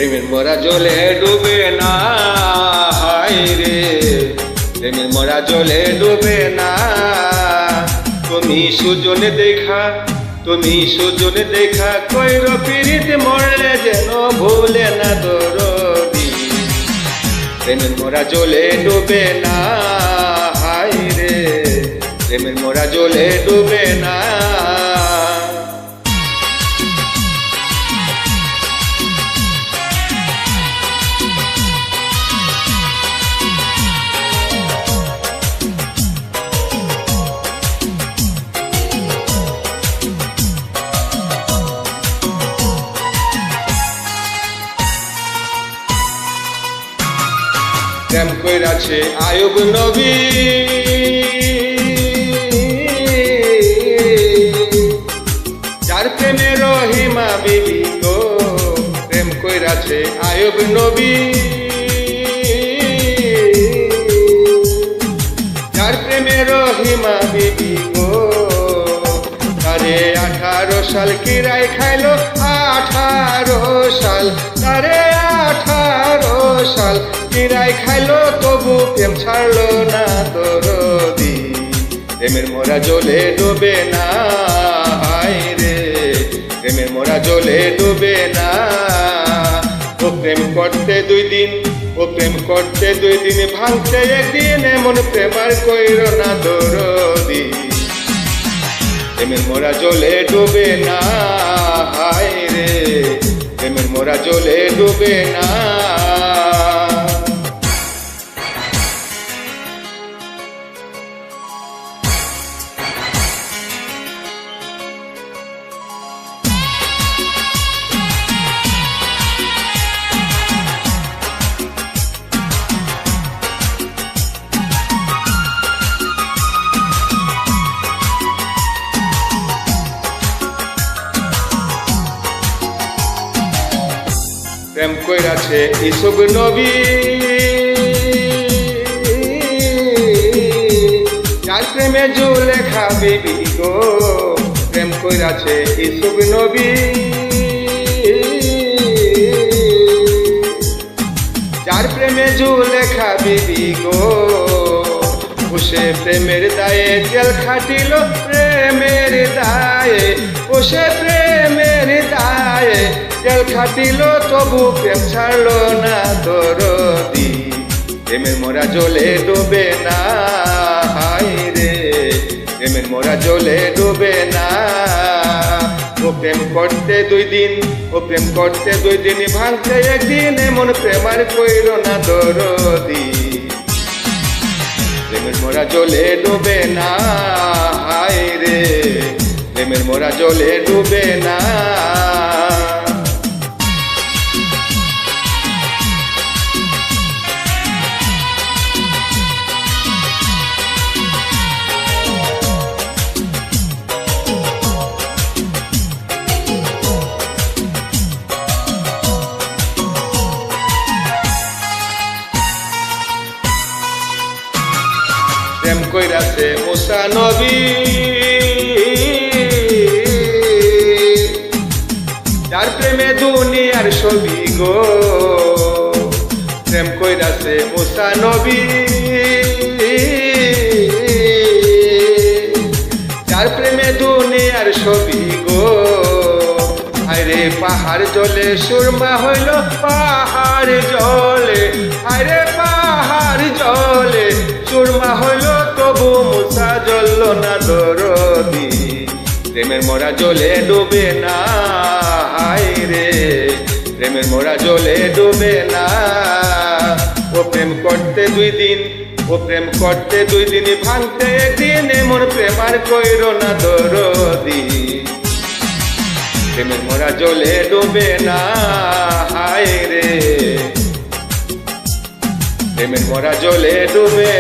প্রেমের মরা জলে ডুবে না, হায় রে প্রেমের মরা জলে ডুবে না। তুমি সুজনে দেখা, তুমি সুজনে দেখা কইর পীড়িত মরলে যেন ভুলে না দরদি। প্রেমের মরা জলে ডুবে না, হায় রে প্রেমের মরা জলে ডুবে না। প্রেম কইরাছে আয়ুব নবী, যার প্রেমে রহিমা বিবি গো। প্রেম কইরাছে আয়ুব নবী, যার প্রেমে রহিমা বিবি গো। তারে 18 সাল কিরায় খাইলো, 18 সাল, তারে 18 সাল কিরায় খাইলো, তবু প্রেম ছাড়লো না দরদি। প্রেমের মরা জলে ডুবে না, হায় রে প্রেমের মরা জলে ডুবে না। ও প্রেম করতে 2 দিন, ও প্রেম করতে 2 দিন, ভাঙতে একদিন, এমন প্রেম আর কইরো না দরদি। প্রেমের মরা জলে ডুবে না, হায় রে প্রেমের মরা জলে ডুবে না। প্রেম কইরাছে ইসুফ নবী, যার প্রেমে জুলেখা বিবি গো। প্রেম কইরাছে ইসুফ নবী, যার প্রেমে জুলেখা বিবি গো। সে প্রেমের দায়ে জেল খাটিল, প্রেমের দায়ে, সে প্রেমের দায়ে জেল খাটিল, তবু প্রেম ছাড়লো না দরদি। প্রেমের মরা জলে ডুবে না, হায় রে প্রেমের মরা জলে ডুবে না। ও প্রেম করতে 2 দিন, ও প্রেম করতে 2 দিন, ভাঙতে একদিন, এমন প্রেম আর কইরো না দরদি। প্রেমের মরা জলে ডুবে না, হায় রে প্রেমের মরা জলে ডুবে না। প্রেম কইরাছে মুসা নবী, যার প্রেমে দুনিয়ার ছবি গো। প্রেম কইরাছে মুসা নবী, যার প্রেমে দুনিয়ার ছবি গো। হায়রে পাহাড় জলে সুরমা হইল, পাহাড় জলে, হায়রে পাহাড় জলে সুরমা হইল, তবু মুসা জ্বলল না দরদি। প্রেমের মরা জলে ডুবে না, হায় রে প্রেমের মরা জলে ডুবে না। ও প্রেম করতে 2 দিন, ও প্রেম করতে 2 দিন, ভাঙতে একদিন, এমন প্রেম আর কইরো না দরদি। প্রেমের মরা জলে ডুবে না, হায় রে প্রেমের মরা জলে ডুবে